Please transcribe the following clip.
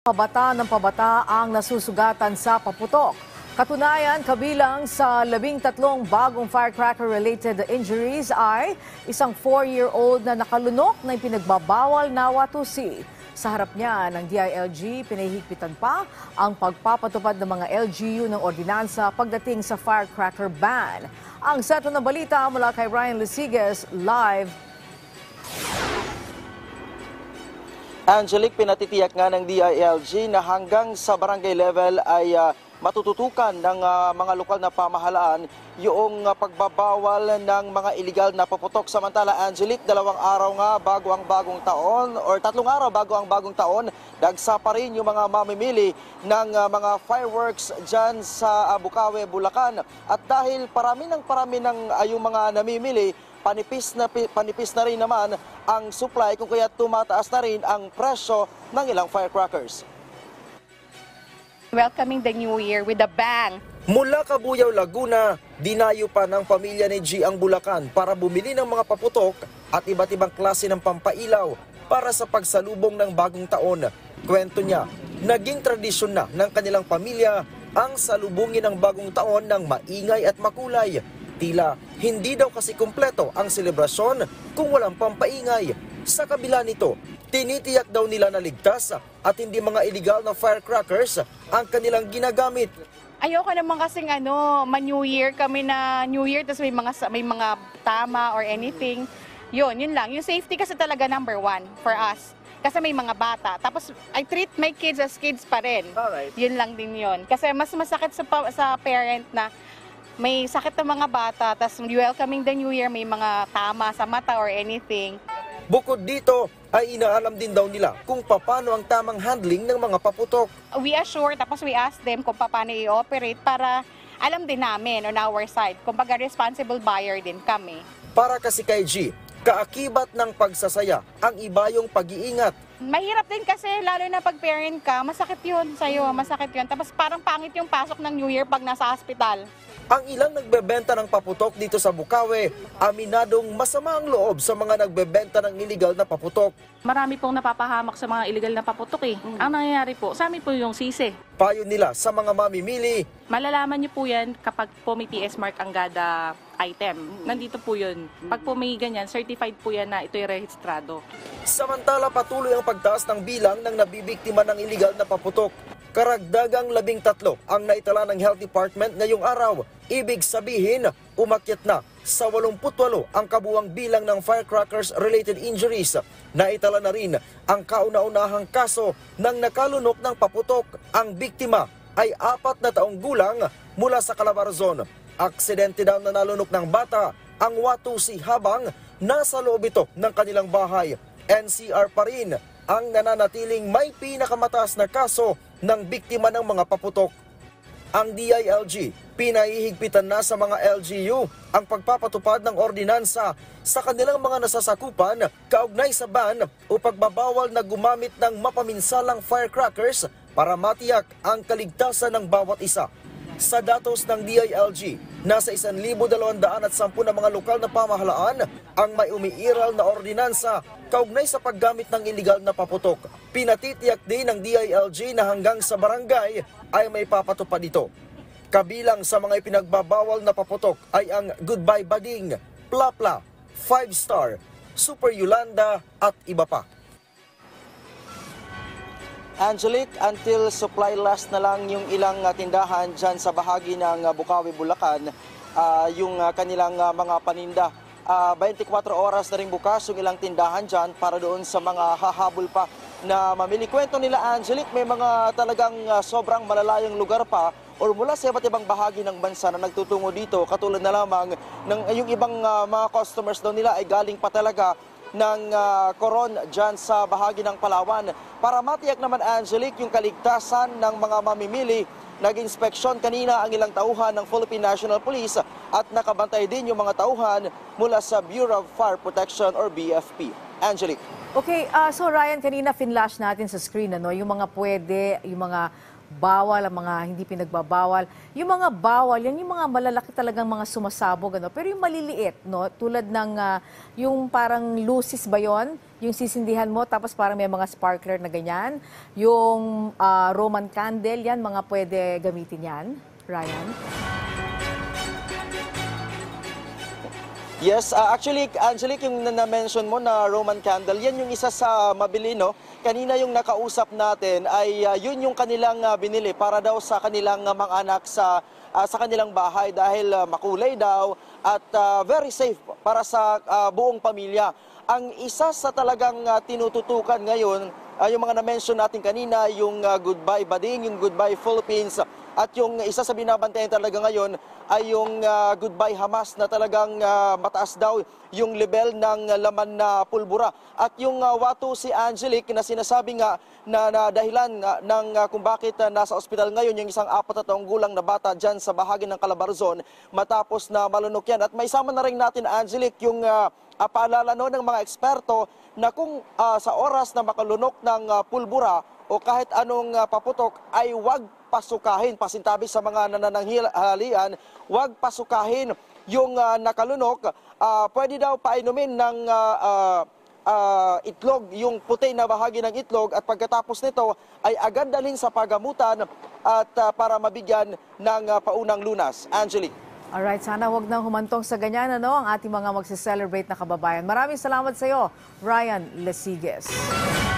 Pabata ng pabata ang nasusugatan sa paputok. Katunayan, kabilang sa 13 bagong firecracker-related injuries ay isang 4-year-old na nakalunok na ipinagbabawal na watusi. Sa harap niya ng DILG, pinahihigpitan pa ang pagpapatupad ng mga LGU ng ordinansa pagdating sa firecracker ban. Ang sentro ng balita mula kay Ryan Lisiges, live. Angelic, pinatitiyak nga ng DILG na hanggang sa barangay level ay matututukan ng mga lokal na pamahalaan yung pagbabawal ng mga iligal na paputok. Samantala, Angelic, 2 araw nga bago ang bagong taon or 3 araw bago ang bagong taon, dagsa pa rin yung mga mamimili ng mga fireworks dyan sa Bukawe, Bulacan. At dahil parami ng yung mga namimili, panipis na rin naman ang supply kung kaya tumataas na rin ang presyo ng ilang firecrackers. Welcoming the new year with a bang. Mula Cabuyao, Laguna, dinayo pa ng pamilya ni G ang Bulacan para bumili ng mga paputok at iba't ibang klase ng pampailaw para sa pagsalubong ng bagong taon. Kwento niya, naging tradisyon na ng kanilang pamilya ang salubungin ng bagong taon ng maingay at makulay. Tila hindi daw kasi kumpleto ang selebrasyon kung walang pampaingay. Sa kabila nito, tinitiyak daw nila na ligtas at hindi mga illegal na firecrackers ang kanilang ginagamit. Ayoko naman kasing ma-New Year kami na New Year tapos may mga tama or anything. Yun lang. Yung safety kasi talaga number 1 for us. Kasi may mga bata. Tapos I treat my kids as kids pa rin. Alright. Yun lang din yun. Kasi mas masakit sa parent na may sakit ng mga bata, tapos welcoming the new year, may mga tama sa mata or anything. Bukod dito, ay inaalam din daw nila kung paano ang tamang handling ng mga paputok. We assure, tapos we ask them kung paano i-operate para alam din namin on our side. Kumbaga responsible buyer din kami. Para kasi kay G, kaakibat ng pagsasaya ang iba yung pag-iingat. Mahirap din kasi, lalo na pag parent ka, masakit yun sa'yo, masakit yun. Tapos parang pangit yung pasok ng New Year pag nasa hospital. Ang ilang nagbebenta ng paputok dito sa Bukawe, aminadong masama ang loob sa mga nagbebenta ng iligal na paputok. Marami pong napapahamak sa mga illegal na paputok eh. Ang nangyayari po, sa amin po yung sisi. Payo nila sa mga mamimili, Malalaman niyo po yan kapag po may PS mark ang gada item. Nandito po yun. Pag po may ganyan, certified po yan na ito'y rehistrado. samantala patuloy ang pagtaas ng bilang ng nabibiktima ng iligal na paputok. Karagdagang 13 ang naitala ng Health Department ngayong araw. Ibig sabihin, umakyat na sa 88 ang kabuwang bilang ng firecrackers-related injuries. Naitala na rin ang kauna-unahang kaso ng nakalunok ng paputok. Ang biktima ay 4 na taong gulang mula sa Calabarzon. Aksidente daw na nalunok ng bata ang watusi habang nasa loob ito ng kanilang bahay. NCR pa rin ang nananatiling may pinakamataas na kaso ng biktima ng mga paputok. Ang DILG, pinahihigpitan na sa mga LGU ang pagpapatupad ng ordinansa sa kanilang mga nasasakupan kaugnay sa ban o pagbabawal na gumamit ng mapaminsalang firecrackers para matiyak ang kaligtasan ng bawat isa. Sa datos ng DILG, nasa 1,210 na mga lokal na pamahalaan ang may umiiral na ordinansa kaugnay sa paggamit ng iligal na paputok. Pinatitiyak din ng DILG na hanggang sa barangay ay may papatupad ito. Kabilang sa mga ipinagbabawal na paputok ay ang Goodbye Bading, Plapla, 5-Star, Super Yolanda at iba pa. Angelic, until supply last na lang yung ilang tindahan dyan sa bahagi ng Bukawe, Bulacan, yung kanilang mga paninda. 24 oras na rin bukas yung ilang tindahan dyan para doon sa mga hahabol pa na mamili. Kwento nila, Angelic, may mga talagang sobrang malalayong lugar pa or mula sa iba't ibang bahagi ng bansa na nagtutungo dito. Katulad na lamang ng yung ibang mga customers daw nila ay galing pa talaga ng Coron dyan sa bahagi ng Palawan. Para matiyak naman, Angelic, yung kaligtasan ng mga mamimili, nag-inspeksyon kanina ang ilang tauhan ng Philippine National Police at nakabantay din yung mga tauhan mula sa Bureau of Fire Protection or BFP. Angelic. Okay, so Ryan, kanina finlash natin sa screen, yung mga pwede, yung mga bawal, ang mga hindi pinagbabawal. Yung mga bawal, yan yung mga malalaki talagang mga sumasabog. Pero yung maliliit, tulad ng yung parang lucis ba yun? yung sisindihan mo tapos parang may mga sparkler na ganyan. Yung Roman candle, yan mga pwede gamitin yan, Ryan? Yes, actually, Angelique, yung na-mention mo na Roman candle, yan yung isa sa mabili, no? Kanina yung nakausap natin ay yun yung kanilang binili para daw sa kanilang mga anak sa kanilang bahay dahil makulay daw at very safe para sa buong pamilya. Ang isa sa talagang tinututukan ngayon ay yung mga na-mention natin kanina, yung Goodbye Bading, yung Goodbye Philippines, at yung isa sa binabantayan talaga ngayon ay yung Goodbye Hamas na talagang mataas daw yung level ng laman na pulbura. At yung watu si Angelique na sinasabi nga na dahilan ng kung bakit nasa ospital ngayon yung isang 4 na taong gulang na bata dyan sa bahagi ng Calabarzon matapos na malunok yan. At may sama na rin natin, Angelique, yung paalala no, ng mga eksperto na kung sa oras na makalunok ng pulbura o kahit anong paputok ay wag pasukahin, pasintabi sa mga nanananghalian, wag pasukahin yung nakalunok. Pwede daw painumin ng itlog, yung puti na bahagi ng itlog, at pagkatapos nito ay agad dalhin sa pagamutan at para mabigyan ng paunang lunas. Angelique. Alright, sana wag nang humantong sa ganyan ang ating mga magse-celebrate na kababayan. Maraming salamat sa iyo, Ryan Lesigues.